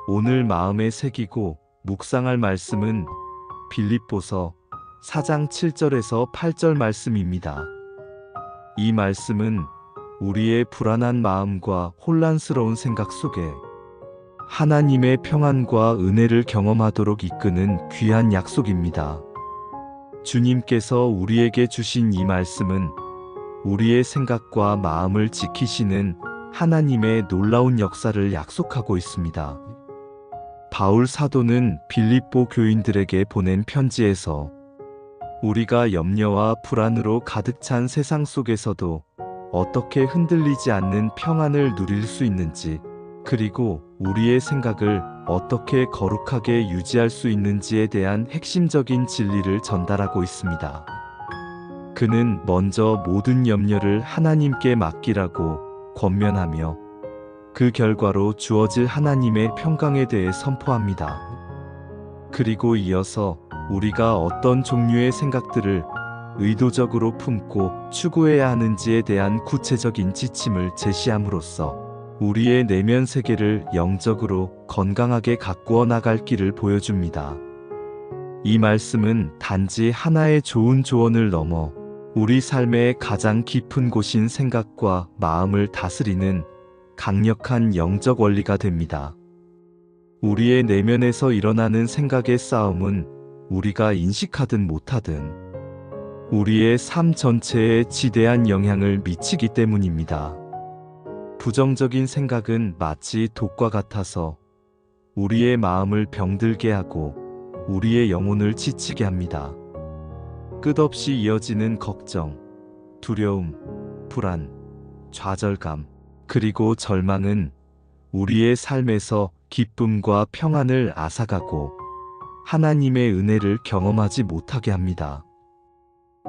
오늘 마음에 새기고 묵상할 말씀은 빌립보서 4장 7절에서 8절 말씀입니다. 이 말씀은 우리의 불안한 마음과 혼란스러운 생각 속에 하나님의 평안과 은혜를 경험하도록 이끄는 귀한 약속입니다. 주님께서 우리에게 주신 이 말씀은 우리의 생각과 마음을 지키시는 하나님의 놀라운 역사를 약속하고 있습니다. 바울 사도는 빌립보 교인들에게 보낸 편지에서 우리가 염려와 불안으로 가득 찬 세상 속에서도 어떻게 흔들리지 않는 평안을 누릴 수 있는지, 그리고 우리의 생각을 어떻게 거룩하게 유지할 수 있는지에 대한 핵심적인 진리를 전달하고 있습니다. 그는 먼저 모든 염려를 하나님께 맡기라고 권면하며 그 결과로 주어질 하나님의 평강에 대해 선포합니다. 그리고 이어서 우리가 어떤 종류의 생각들을 의도적으로 품고 추구해야 하는지에 대한 구체적인 지침을 제시함으로써 우리의 내면 세계를 영적으로 건강하게 가꾸어 나갈 길을 보여줍니다. 이 말씀은 단지 하나의 좋은 조언을 넘어 우리 삶의 가장 깊은 곳인 생각과 마음을 다스리는 강력한 영적 원리가 됩니다. 우리의 내면에서 일어나는 생각의 싸움은 우리가 인식하든 못하든 우리의 삶 전체에 지대한 영향을 미치기 때문입니다. 부정적인 생각은 마치 독과 같아서 우리의 마음을 병들게 하고 우리의 영혼을 지치게 합니다. 끝없이 이어지는 걱정, 두려움, 불안, 좌절감, 그리고 절망은 우리의 삶에서 기쁨과 평안을 앗아가고 하나님의 은혜를 경험하지 못하게 합니다.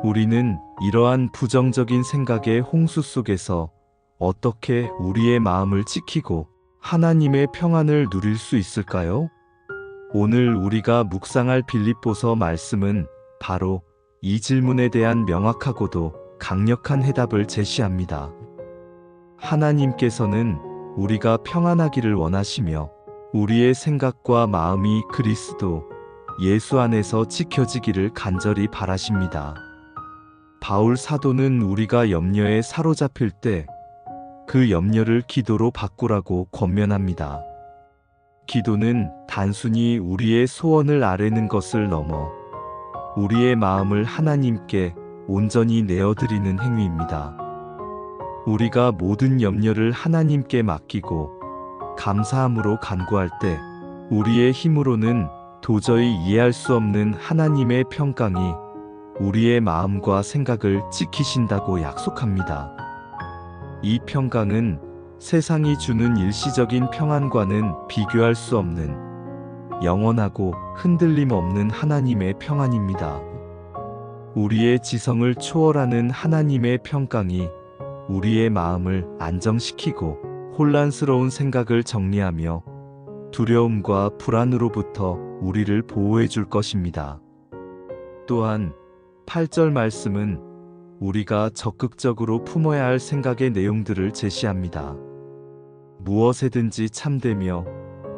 우리는 이러한 부정적인 생각의 홍수 속에서 어떻게 우리의 마음을 지키고 하나님의 평안을 누릴 수 있을까요? 오늘 우리가 묵상할 빌립보서 말씀은 바로 이 질문에 대한 명확하고도 강력한 해답을 제시합니다. 하나님께서는 우리가 평안하기를 원하시며 우리의 생각과 마음이 그리스도 예수 안에서 지켜지기를 간절히 바라십니다. 바울 사도는 우리가 염려에 사로잡힐 때 그 염려를 기도로 바꾸라고 권면합니다. 기도는 단순히 우리의 소원을 아뢰는 것을 넘어 우리의 마음을 하나님께 온전히 내어드리는 행위입니다. 우리가 모든 염려를 하나님께 맡기고 감사함으로 간구할 때 우리의 힘으로는 도저히 이해할 수 없는 하나님의 평강이 우리의 마음과 생각을 지키신다고 약속합니다. 이 평강은 세상이 주는 일시적인 평안과는 비교할 수 없는 영원하고 흔들림 없는 하나님의 평안입니다. 우리의 지성을 초월하는 하나님의 평강이 우리의 마음을 안정시키고 혼란스러운 생각을 정리하며 두려움과 불안으로부터 우리를 보호해 줄 것입니다. 또한 8절 말씀은 우리가 적극적으로 품어야 할 생각의 내용들을 제시합니다. 무엇에든지 참되며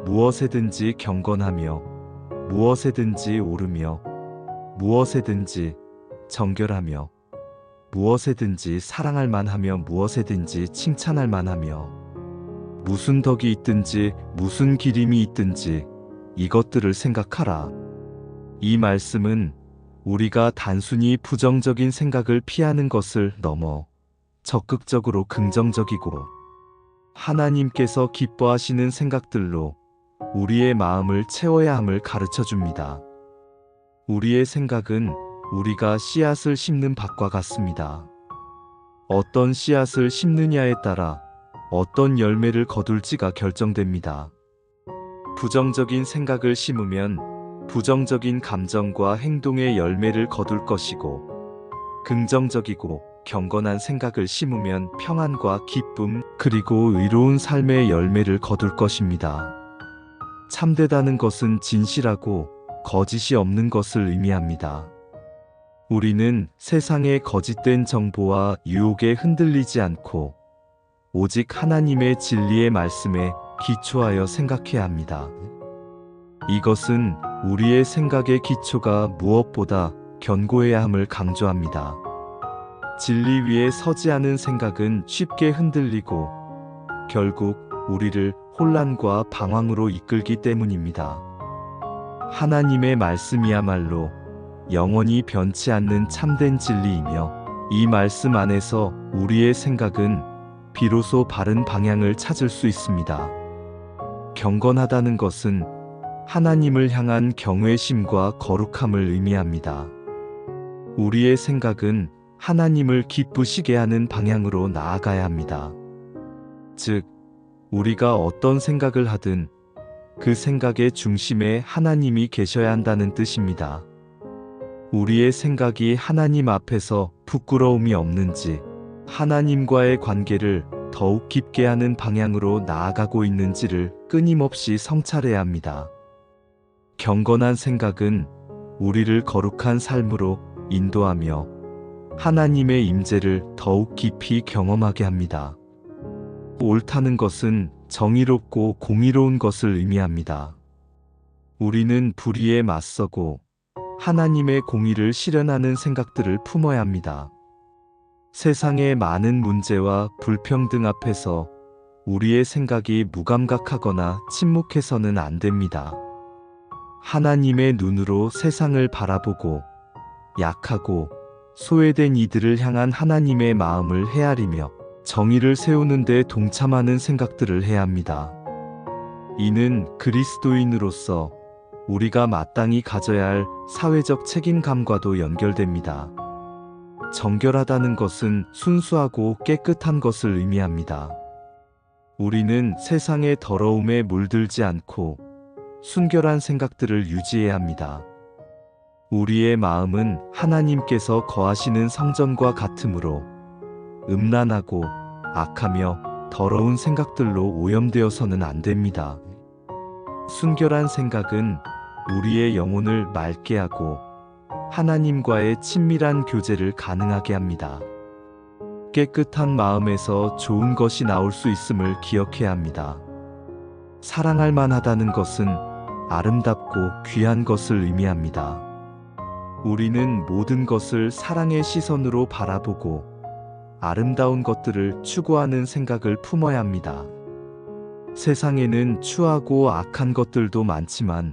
무엇에든지 경건하며 무엇에든지 옳으며 무엇에든지 정결하며 무엇에든지 사랑할 만하며 무엇에든지 칭찬할 만하며 무슨 덕이 있든지 무슨 기림이 있든지 이것들을 생각하라. 이 말씀은 우리가 단순히 부정적인 생각을 피하는 것을 넘어 적극적으로 긍정적이고 하나님께서 기뻐하시는 생각들로 우리의 마음을 채워야 함을 가르쳐 줍니다. 우리의 생각은 우리가 씨앗을 심는 밭과 같습니다. 어떤 씨앗을 심느냐에 따라 어떤 열매를 거둘지가 결정됩니다. 부정적인 생각을 심으면 부정적인 감정과 행동의 열매를 거둘 것이고, 긍정적이고 경건한 생각을 심으면 평안과 기쁨, 그리고 의로운 삶의 열매를 거둘 것입니다. 참되다는 것은 진실하고 거짓이 없는 것을 의미합니다. 우리는 세상의 거짓된 정보와 유혹에 흔들리지 않고 오직 하나님의 진리의 말씀에 기초하여 생각해야 합니다. 이것은 우리의 생각의 기초가 무엇보다 견고해야 함을 강조합니다. 진리 위에 서지 않은 생각은 쉽게 흔들리고 결국 우리를 혼란과 방황으로 이끌기 때문입니다. 하나님의 말씀이야말로 영원히 변치 않는 참된 진리이며 이 말씀 안에서 우리의 생각은 비로소 바른 방향을 찾을 수 있습니다. 경건하다는 것은 하나님을 향한 경외심과 거룩함을 의미합니다. 우리의 생각은 하나님을 기쁘시게 하는 방향으로 나아가야 합니다. 즉, 우리가 어떤 생각을 하든 그 생각의 중심에 하나님이 계셔야 한다는 뜻입니다. 우리의 생각이 하나님 앞에서 부끄러움이 없는지, 하나님과의 관계를 더욱 깊게 하는 방향으로 나아가고 있는지를 끊임없이 성찰해야 합니다. 경건한 생각은 우리를 거룩한 삶으로 인도하며 하나님의 임재를 더욱 깊이 경험하게 합니다. 옳다는 것은 정의롭고 공의로운 것을 의미합니다. 우리는 불의에 맞서고 하나님의 공의를 실현하는 생각들을 품어야 합니다. 세상의 많은 문제와 불평등 앞에서 우리의 생각이 무감각하거나 침묵해서는 안 됩니다. 하나님의 눈으로 세상을 바라보고 약하고 소외된 이들을 향한 하나님의 마음을 헤아리며 정의를 세우는 데 동참하는 생각들을 해야 합니다. 이는 그리스도인으로서 우리가 마땅히 가져야 할 사회적 책임감과도 연결됩니다. 정결하다는 것은 순수하고 깨끗한 것을 의미합니다. 우리는 세상의 더러움에 물들지 않고 순결한 생각들을 유지해야 합니다. 우리의 마음은 하나님께서 거하시는 성전과 같으므로 음란하고 악하며 더러운 생각들로 오염되어서는 안 됩니다. 순결한 생각은 우리의 영혼을 맑게 하고 하나님과의 친밀한 교제를 가능하게 합니다. 깨끗한 마음에서 좋은 것이 나올 수 있음을 기억해야 합니다. 사랑할 만하다는 것은 아름답고 귀한 것을 의미합니다. 우리는 모든 것을 사랑의 시선으로 바라보고 아름다운 것들을 추구하는 생각을 품어야 합니다. 세상에는 추하고 악한 것들도 많지만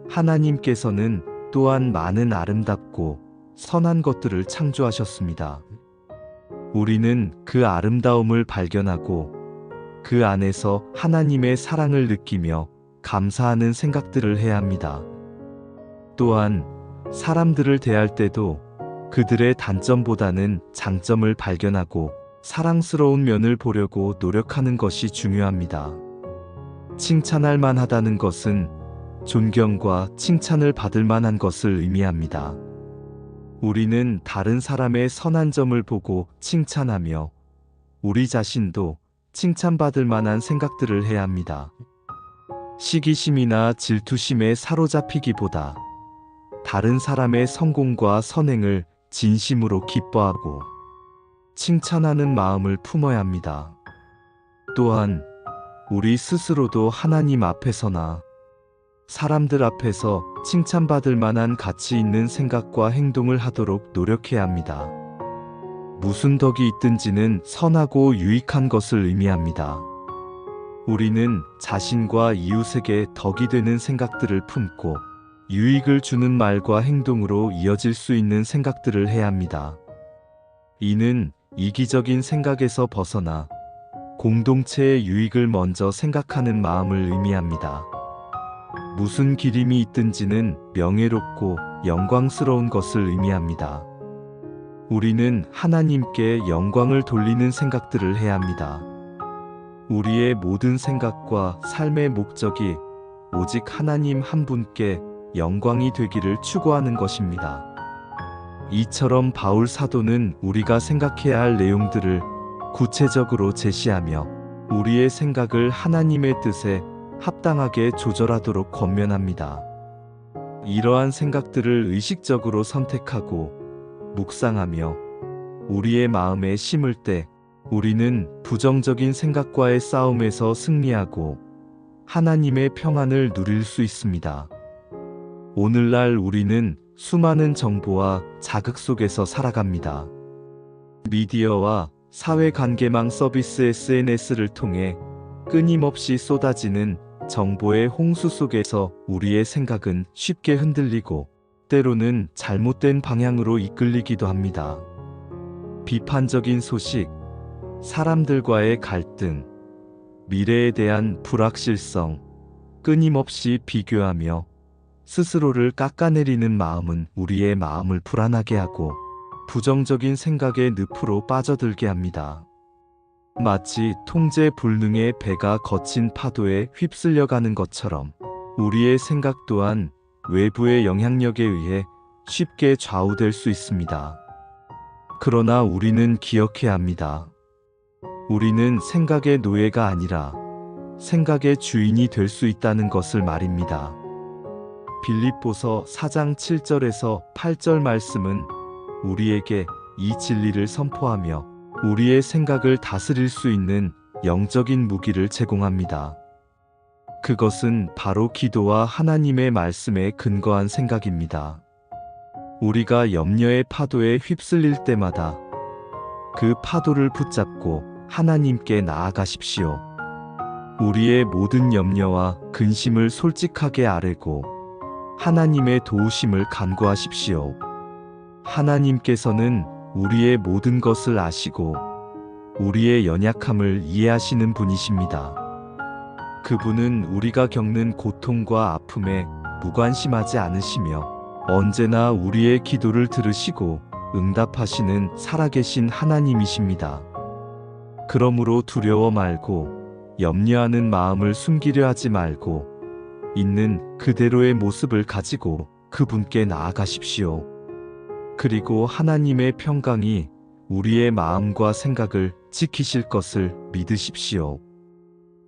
하나님께서는 또한 많은 아름답고 선한 것들을 창조하셨습니다. 우리는 그 아름다움을 발견하고 그 안에서 하나님의 사랑을 느끼며 감사하는 생각들을 해야 합니다. 또한 사람들을 대할 때도 그들의 단점보다는 장점을 발견하고 사랑스러운 면을 보려고 노력하는 것이 중요합니다. 칭찬할 만하다는 것은 존경과 칭찬을 받을 만한 것을 의미합니다. 우리는 다른 사람의 선한 점을 보고 칭찬하며 우리 자신도 칭찬받을 만한 생각들을 해야 합니다. 시기심이나 질투심에 사로잡히기보다 다른 사람의 성공과 선행을 진심으로 기뻐하고 칭찬하는 마음을 품어야 합니다. 또한 우리 스스로도 하나님 앞에서나 사람들 앞에서 칭찬받을 만한 가치 있는 생각과 행동을 하도록 노력해야 합니다. 무슨 덕이 있든지는 선하고 유익한 것을 의미합니다. 우리는 자신과 이웃에게 덕이 되는 생각들을 품고 유익을 주는 말과 행동으로 이어질 수 있는 생각들을 해야 합니다. 이는 이기적인 생각에서 벗어나 공동체의 유익을 먼저 생각하는 마음을 의미합니다. 무슨 기림이 있든지는 명예롭고 영광스러운 것을 의미합니다. 우리는 하나님께 영광을 돌리는 생각들을 해야 합니다. 우리의 모든 생각과 삶의 목적이 오직 하나님 한 분께 영광이 되기를 추구하는 것입니다. 이처럼 바울 사도는 우리가 생각해야 할 내용들을 구체적으로 제시하며 우리의 생각을 하나님의 뜻에 합당하게 조절하도록 권면합니다. 이러한 생각들을 의식적으로 선택하고 묵상하며 우리의 마음에 심을 때 우리는 부정적인 생각과의 싸움에서 승리하고 하나님의 평안을 누릴 수 있습니다. 오늘날 우리는 수많은 정보와 자극 속에서 살아갑니다. 미디어와 사회관계망 서비스 SNS를 통해 끊임없이 쏟아지는 정보의 홍수 속에서 우리의 생각은 쉽게 흔들리고 때로는 잘못된 방향으로 이끌리기도 합니다. 비판적인 소식, 사람들과의 갈등, 미래에 대한 불확실성, 끊임없이 비교하며 스스로를 깎아내리는 마음은 우리의 마음을 불안하게 하고 부정적인 생각의 늪으로 빠져들게 합니다. 마치 통제 불능의 배가 거친 파도에 휩쓸려가는 것처럼 우리의 생각 또한 외부의 영향력에 의해 쉽게 좌우될 수 있습니다. 그러나 우리는 기억해야 합니다. 우리는 생각의 노예가 아니라 생각의 주인이 될 수 있다는 것을 말입니다. 빌립보서 4장 7절에서 8절 말씀은 우리에게 이 진리를 선포하며 우리의 생각을 다스릴 수 있는 영적인 무기를 제공합니다. 그것은 바로 기도와 하나님의 말씀에 근거한 생각입니다. 우리가 염려의 파도에 휩쓸릴 때마다 그 파도를 붙잡고 하나님께 나아가십시오. 우리의 모든 염려와 근심을 솔직하게 아뢰고 하나님의 도우심을 간구하십시오. 하나님께서는 우리의 모든 것을 아시고 우리의 연약함을 이해하시는 분이십니다. 그분은 우리가 겪는 고통과 아픔에 무관심하지 않으시며 언제나 우리의 기도를 들으시고 응답하시는 살아계신 하나님이십니다. 그러므로 두려워 말고 염려하는 마음을 숨기려 하지 말고 있는 그대로의 모습을 가지고 그분께 나아가십시오. 그리고 하나님의 평강이 우리의 마음과 생각을 지키실 것을 믿으십시오.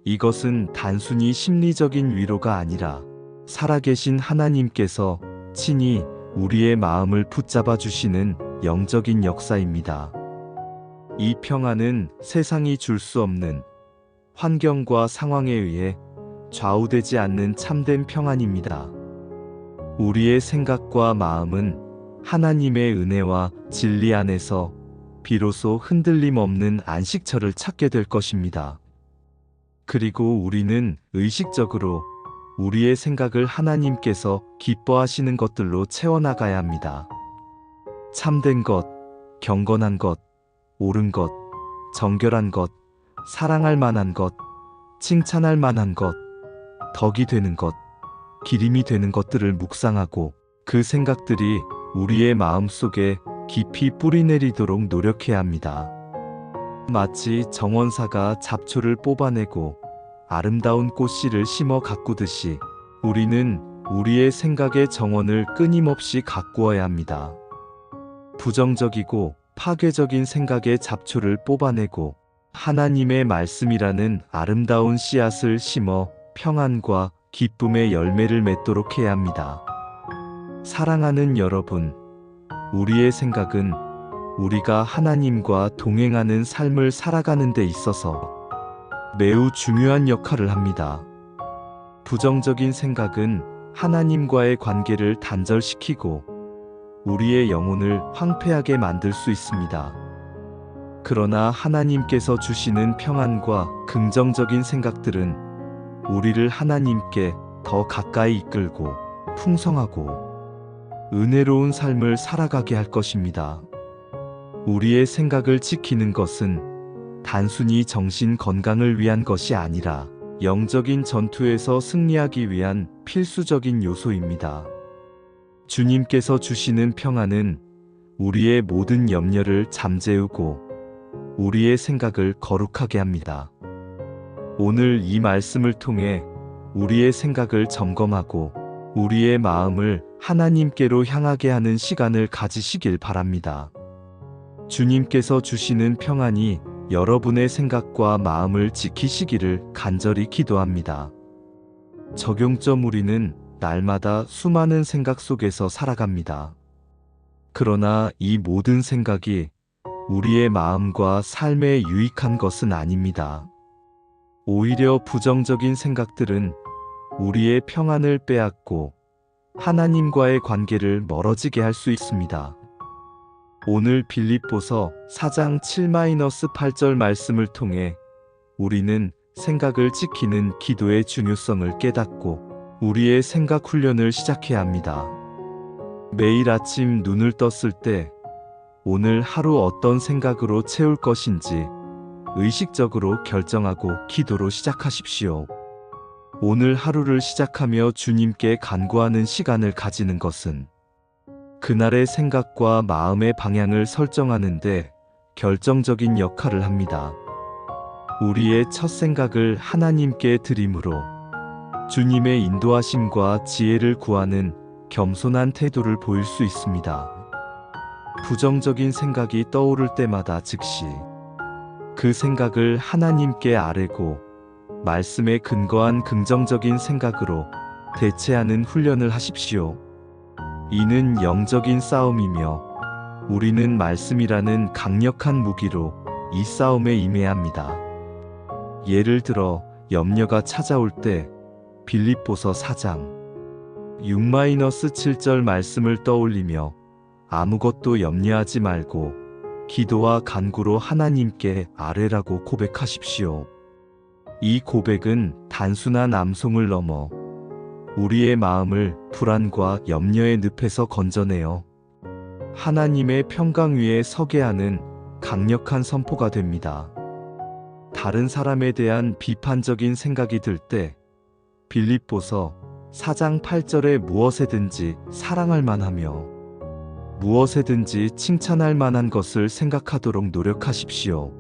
이것은 단순히 심리적인 위로가 아니라 살아계신 하나님께서 친히 우리의 마음을 붙잡아 주시는 영적인 역사입니다. 이 평안은 세상이 줄 수 없는 환경과 상황에 의해 좌우되지 않는 참된 평안입니다. 우리의 생각과 마음은 하나님의 은혜와 진리 안에서 비로소 흔들림 없는 안식처를 찾게 될 것입니다. 그리고 우리는 의식적으로 우리의 생각을 하나님께서 기뻐하시는 것들로 채워나가야 합니다. 참된 것, 경건한 것, 옳은 것, 정결한 것, 사랑할 만한 것, 칭찬할 만한 것, 덕이 되는 것, 기림이 되는 것들을 묵상하고 그 생각들이 우리의 마음 속에 깊이 뿌리내리도록 노력해야 합니다. 마치 정원사가 잡초를 뽑아내고 아름다운 꽃씨를 심어 가꾸듯이 우리는 우리의 생각의 정원을 끊임없이 가꾸어야 합니다. 부정적이고 파괴적인 생각의 잡초를 뽑아내고 하나님의 말씀이라는 아름다운 씨앗을 심어 평안과 기쁨의 열매를 맺도록 해야 합니다. 사랑하는 여러분, 우리의 생각은 우리가 하나님과 동행하는 삶을 살아가는 데 있어서 매우 중요한 역할을 합니다. 부정적인 생각은 하나님과의 관계를 단절시키고 우리의 영혼을 황폐하게 만들 수 있습니다. 그러나 하나님께서 주시는 평안과 긍정적인 생각들은 우리를 하나님께 더 가까이 이끌고 풍성하고 은혜로운 삶을 살아가게 할 것입니다. 우리의 생각을 지키는 것은 단순히 정신 건강을 위한 것이 아니라 영적인 전투에서 승리하기 위한 필수적인 요소입니다. 주님께서 주시는 평안은 우리의 모든 염려를 잠재우고 우리의 생각을 거룩하게 합니다. 오늘 이 말씀을 통해 우리의 생각을 점검하고 우리의 마음을 하나님께로 향하게 하는 시간을 가지시길 바랍니다. 주님께서 주시는 평안이 여러분의 생각과 마음을 지키시기를 간절히 기도합니다. 적용점: 우리는 날마다 수많은 생각 속에서 살아갑니다. 그러나 이 모든 생각이 우리의 마음과 삶에 유익한 것은 아닙니다. 오히려 부정적인 생각들은 우리의 평안을 빼앗고 하나님과의 관계를 멀어지게 할 수 있습니다. 오늘 빌립보서 4장 7-8절 말씀을 통해 우리는 생각을 지키는 기도의 중요성을 깨닫고 우리의 생각 훈련을 시작해야 합니다. 매일 아침 눈을 떴을 때 오늘 하루 어떤 생각으로 채울 것인지 의식적으로 결정하고 기도로 시작하십시오. 오늘 하루를 시작하며 주님께 간구하는 시간을 가지는 것은 그날의 생각과 마음의 방향을 설정하는데 결정적인 역할을 합니다. 우리의 첫 생각을 하나님께 드림으로 주님의 인도하심과 지혜를 구하는 겸손한 태도를 보일 수 있습니다. 부정적인 생각이 떠오를 때마다 즉시 그 생각을 하나님께 아뢰고 말씀에 근거한 긍정적인 생각으로 대체하는 훈련을 하십시오. 이는 영적인 싸움이며 우리는 말씀이라는 강력한 무기로 이 싸움에 임해야 합니다. 예를 들어 염려가 찾아올 때 빌립보서 4장 6-7절 말씀을 떠올리며 아무것도 염려하지 말고 기도와 간구로 하나님께 아뢰라고 고백하십시오. 이 고백은 단순한 암송을 넘어 우리의 마음을 불안과 염려의 늪에서 건져내어 하나님의 평강 위에 서게 하는 강력한 선포가 됩니다. 다른 사람에 대한 비판적인 생각이 들 때 빌립보서 4장 8절에 무엇에든지 사랑할 만하며 무엇에든지 칭찬할 만한 것을 생각하도록 노력하십시오.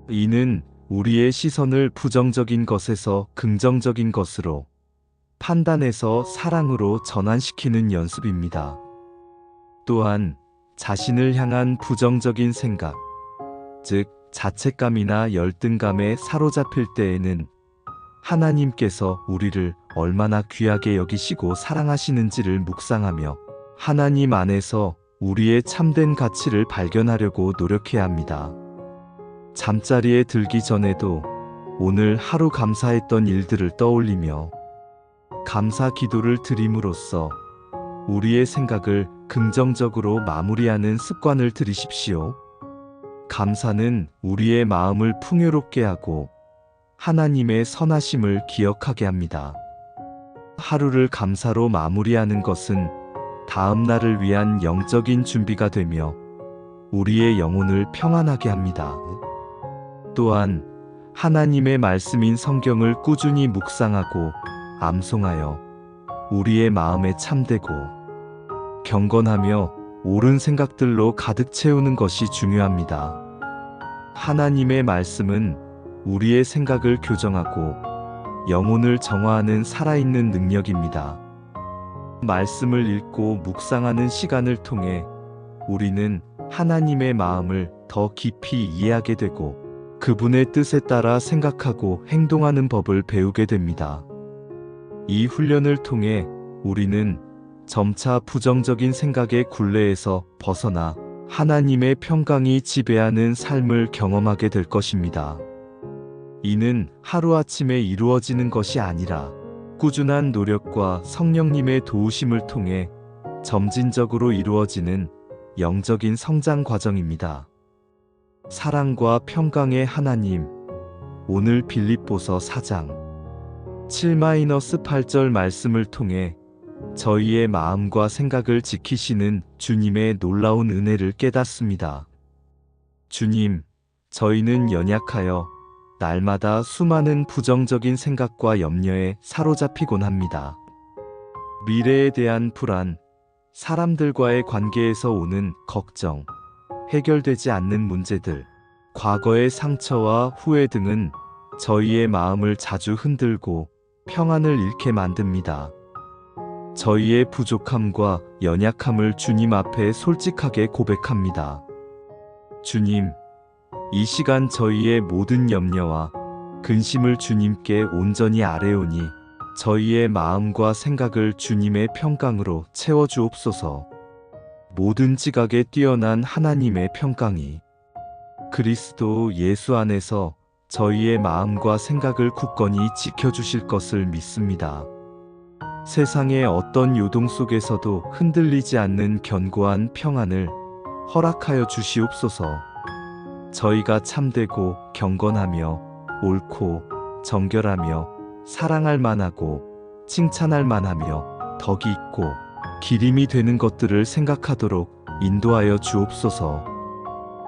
이는 우리의 시선을 부정적인 것에서 긍정적인 것으로 판단해서 사랑으로 전환시키는 연습입니다. 또한 자신을 향한 부정적인 생각, 즉 자책감이나 열등감에 사로잡힐 때에는 하나님께서 우리를 얼마나 귀하게 여기시고 사랑하시는지를 묵상하며 하나님 안에서 우리의 참된 가치를 발견하려고 노력해야 합니다. 잠자리에 들기 전에도 오늘 하루 감사했던 일들을 떠올리며 감사 기도를 드림으로써 우리의 생각을 긍정적으로 마무리하는 습관을 들이십시오. 감사는 우리의 마음을 풍요롭게 하고 하나님의 선하심을 기억하게 합니다. 하루를 감사로 마무리하는 것은 다음 날을 위한 영적인 준비가 되며 우리의 영혼을 평안하게 합니다. 또한 하나님의 말씀인 성경을 꾸준히 묵상하고 암송하여 우리의 마음에 참되고 경건하며 옳은 생각들로 가득 채우는 것이 중요합니다. 하나님의 말씀은 우리의 생각을 교정하고 영혼을 정화하는 살아있는 능력입니다. 말씀을 읽고 묵상하는 시간을 통해 우리는 하나님의 마음을 더 깊이 이해하게 되고 그분의 뜻에 따라 생각하고 행동하는 법을 배우게 됩니다. 이 훈련을 통해 우리는 점차 부정적인 생각의 굴레에서 벗어나 하나님의 평강이 지배하는 삶을 경험하게 될 것입니다. 이는 하루아침에 이루어지는 것이 아니라 꾸준한 노력과 성령님의 도우심을 통해 점진적으로 이루어지는 영적인 성장 과정입니다. 사랑과 평강의 하나님, 오늘 빌립보서 4장 7-8절 말씀을 통해 저희의 마음과 생각을 지키시는 주님의 놀라운 은혜를 깨닫습니다. 주님, 저희는 연약하여 날마다 수많은 부정적인 생각과 염려에 사로잡히곤 합니다. 미래에 대한 불안, 사람들과의 관계에서 오는 걱정, 해결되지 않는 문제들, 과거의 상처와 후회 등은 저희의 마음을 자주 흔들고 평안을 잃게 만듭니다. 저희의 부족함과 연약함을 주님 앞에 솔직하게 고백합니다. 주님, 이 시간 저희의 모든 염려와 근심을 주님께 온전히 아뢰오니 저희의 마음과 생각을 주님의 평강으로 채워주옵소서. 모든 지각에 뛰어난 하나님의 평강이 그리스도 예수 안에서 저희의 마음과 생각을 굳건히 지켜주실 것을 믿습니다. 세상의 어떤 요동 속에서도 흔들리지 않는 견고한 평안을 허락하여 주시옵소서. 저희가 참되고 경건하며 옳고 정결하며 사랑할 만하고 칭찬할 만하며 덕이 있고 기림이 되는 것들을 생각하도록 인도하여 주옵소서.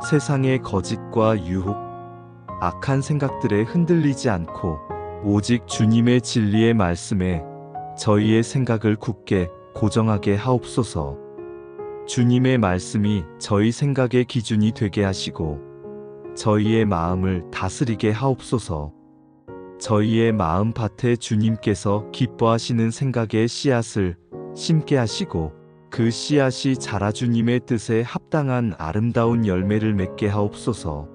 세상의 거짓과 유혹, 악한 생각들에 흔들리지 않고 오직 주님의 진리의 말씀에 저희의 생각을 굳게 고정하게 하옵소서. 주님의 말씀이 저희 생각의 기준이 되게 하시고 저희의 마음을 다스리게 하옵소서. 저희의 마음밭에 주님께서 기뻐하시는 생각의 씨앗을 심게 하시고 그 씨앗이 자라 주님의 뜻에 합당한 아름다운 열매를 맺게 하옵소서.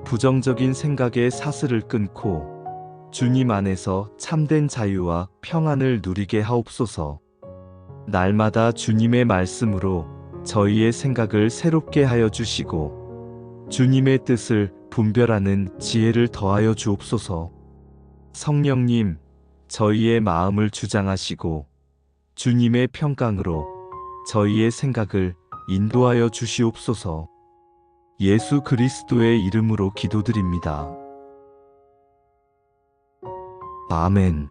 부정적인 생각의 사슬을 끊고 주님 안에서 참된 자유와 평안을 누리게 하옵소서. 날마다 주님의 말씀으로 저희의 생각을 새롭게 하여 주시고 주님의 뜻을 분별하는 지혜를 더하여 주옵소서. 성령님, 저희의 마음을 주장하시고 주님의 평강으로 저희의 생각을 인도하여 주시옵소서. 예수 그리스도의 이름으로 기도드립니다. 아멘.